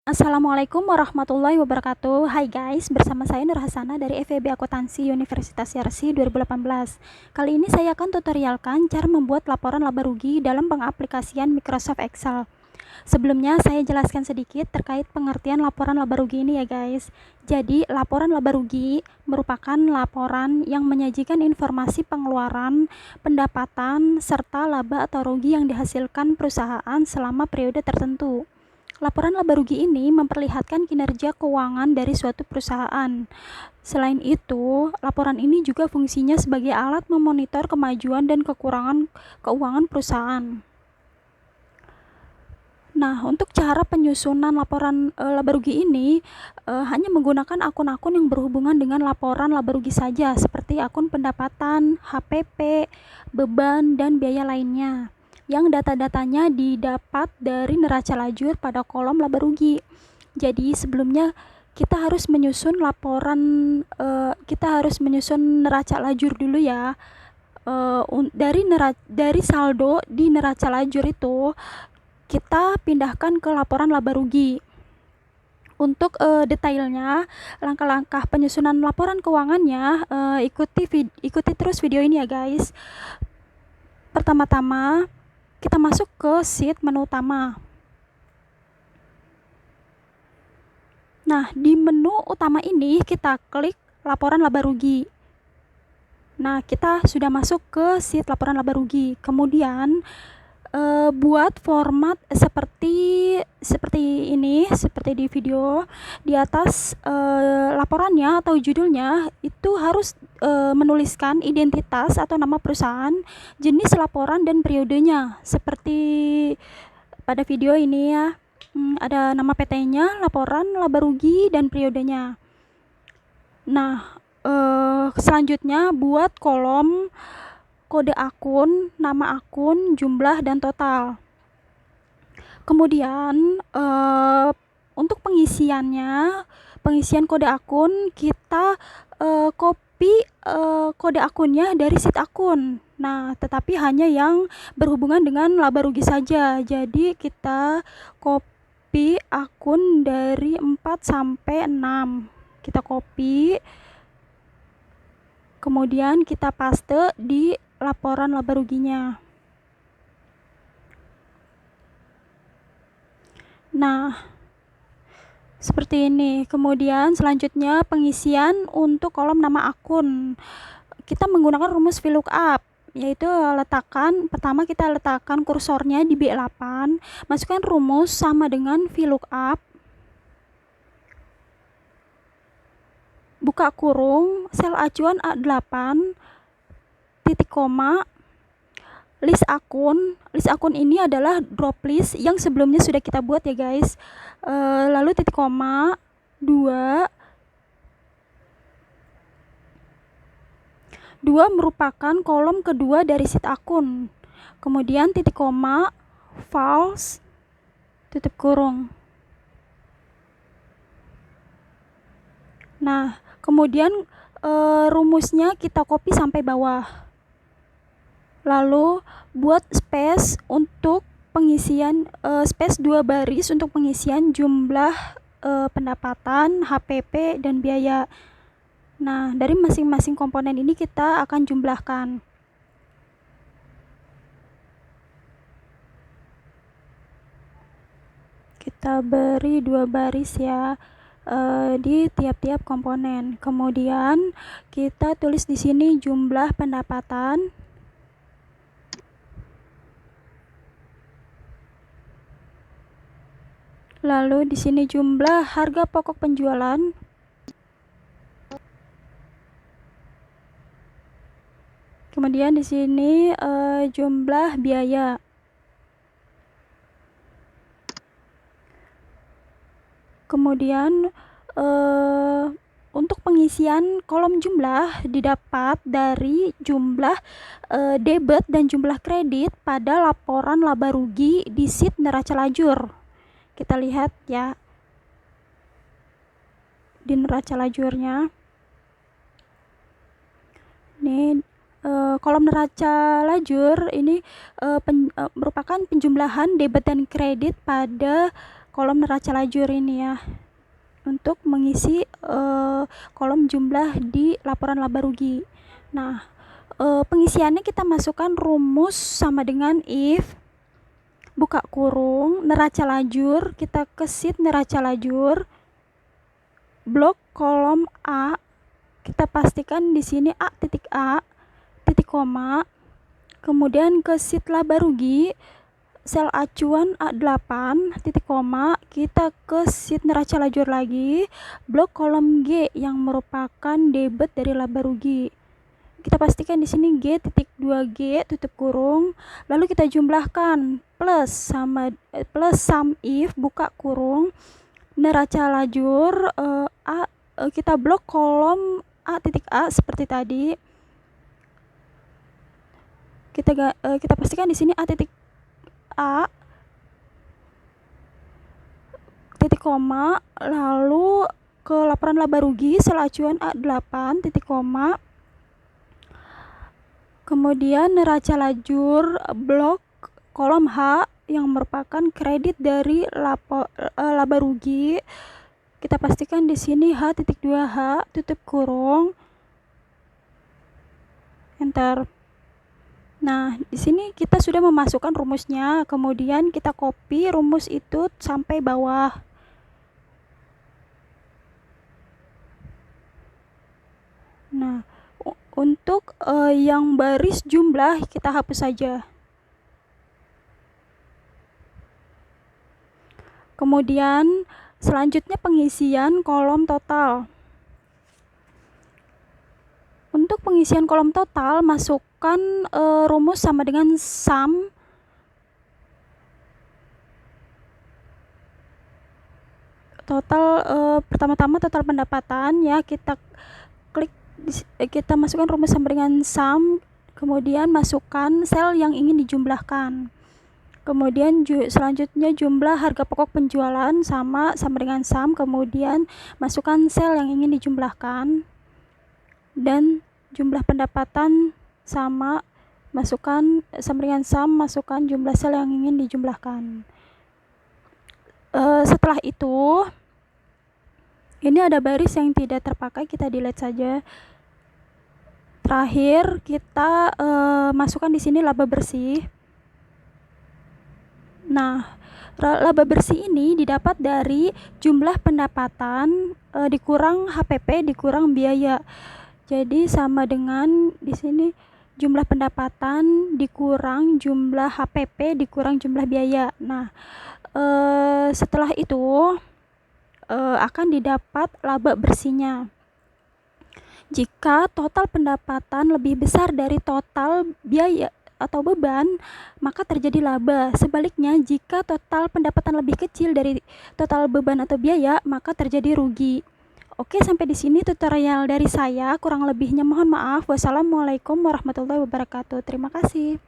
Assalamualaikum warahmatullahi wabarakatuh. Hai guys, bersama saya Nur Hasana dari FEB Akuntansi Universitas Yarsi 2018. Kali ini saya akan tutorialkan cara membuat laporan laba rugi dalam pengaplikasian Microsoft Excel. Sebelumnya saya jelaskan sedikit terkait pengertian laporan laba rugi ini ya guys. Jadi, laporan laba rugi merupakan laporan yang menyajikan informasi pengeluaran, pendapatan, serta laba atau rugi yang dihasilkan perusahaan selama periode tertentu. Laporan laba rugi ini memperlihatkan kinerja keuangan dari suatu perusahaan. Selain itu, laporan ini juga fungsinya sebagai alat memonitor kemajuan dan kekurangan keuangan perusahaan. Nah, untuk cara penyusunan laporan laba rugi ini hanya menggunakan akun-akun yang berhubungan dengan laporan laba rugi saja, seperti akun pendapatan, HPP, beban, dan biaya lainnya, yang data-datanya didapat dari neraca lajur pada kolom laba rugi. Jadi sebelumnya kita harus menyusun neraca lajur dulu ya. Dari saldo di neraca lajur itu kita pindahkan ke laporan laba rugi. Untuk detailnya, langkah-langkah penyusunan laporan keuangannya, ikuti terus video ini ya guys. Pertama-tama kita masuk ke sheet menu utama. Nah, di menu utama ini kita klik laporan laba rugi. Nah, kita sudah masuk ke sheet laporan laba rugi. Kemudian buat format seperti ini, seperti di video di atas. Laporannya atau judulnya itu harus menuliskan identitas atau nama perusahaan, jenis laporan, dan periodenya. Seperti pada video ini ya, ada nama PT-nya, laporan laba rugi, dan periodenya. Nah, selanjutnya buat kolom kode akun, nama akun, jumlah, dan total. Kemudian untuk pengisian kode akun, kita copy kode akunnya dari sheet akun. Nah, tetapi hanya yang berhubungan dengan laba rugi saja. Jadi kita copy akun dari 4 sampai 6. Kita copy, kemudian kita paste di laporan laba ruginya. Nah, seperti ini. Kemudian selanjutnya pengisian untuk kolom nama akun. Kita menggunakan rumus VLOOKUP, yaitu pertama kita letakkan kursornya di B8, masukkan rumus sama dengan VLOOKUP, buka kurung, sel acuan A8, titik koma, list akun ini adalah drop list yang sebelumnya sudah kita buat ya guys. Lalu titik koma 2 merupakan kolom kedua dari sheet akun. Kemudian titik koma false, tutup kurung. Nah, kemudian rumusnya kita copy sampai bawah. Lalu buat space untuk pengisian, space 2 baris untuk pengisian jumlah pendapatan, HPP, dan biaya. Nah, dari masing-masing komponen ini kita akan jumlahkan. Kita beri 2 baris ya di tiap-tiap komponen. Kemudian kita tulis di sini jumlah pendapatan, lalu di sini jumlah harga pokok penjualan, kemudian di sini jumlah biaya. Kemudian untuk pengisian kolom jumlah didapat dari jumlah debit dan jumlah kredit pada laporan laba rugi di sheet neraca lajur. Kita lihat ya di neraca lajurnya. Ini kolom neraca lajur ini merupakan penjumlahan debit dan kredit pada kolom neraca lajur ini ya, untuk mengisi kolom jumlah di laporan laba rugi. Nah, pengisiannya kita masukkan rumus sama dengan if buka kurung neraca lajur, kita ke sheet neraca lajur, blok kolom A, kita pastikan di sini A titik koma, kemudian ke sheet laba rugi, sel acuan A8 titik koma, kita ke sheet neraca lajur lagi, blok kolom G yang merupakan debit dari laba rugi. Kita pastikan di sini G titik 2G tutup kurung, lalu kita jumlahkan plus sum if buka kurung neraca lajur kita blok kolom A titik A seperti tadi. Kita pastikan di sini A titik A titik koma, lalu ke laporan laba rugi sel acuan A8 titik koma, kemudian neraca lajur blok kolom H yang merupakan kredit dari laba rugi. Kita pastikan di sini H titik 2H tutup kurung, enter. Nah, di sini kita sudah memasukkan rumusnya, kemudian kita copy rumus itu sampai bawah. Nah, untuk yang baris jumlah kita hapus saja. Kemudian selanjutnya pengisian kolom total. Untuk pengisian kolom total, masukkan rumus sama dengan sum total. Pertama-tama total pendapatan ya, kita masukkan rumus sama dengan sum, kemudian masukkan sel yang ingin dijumlahkan. Kemudian selanjutnya jumlah harga pokok penjualan sama dengan sum, kemudian masukkan sel yang ingin dijumlahkan, dan jumlah pendapatan sama dengan sum, masukkan jumlah sel yang ingin dijumlahkan. Setelah itu ini ada baris yang tidak terpakai, kita delete saja. Terakhir kita masukkan di sini laba bersih. Nah, laba bersih ini didapat dari jumlah pendapatan dikurang HPP dikurang biaya. Jadi sama dengan di sini jumlah pendapatan dikurang jumlah HPP dikurang jumlah biaya. Nah, setelah itu akan didapat laba bersihnya. Jika total pendapatan lebih besar dari total biaya atau beban, maka terjadi laba. Sebaliknya, jika total pendapatan lebih kecil dari total beban atau biaya, maka terjadi rugi. Oke, sampai di sini tutorial dari saya. Kurang lebihnya mohon maaf. Wassalamualaikum warahmatullahi wabarakatuh. Terima kasih.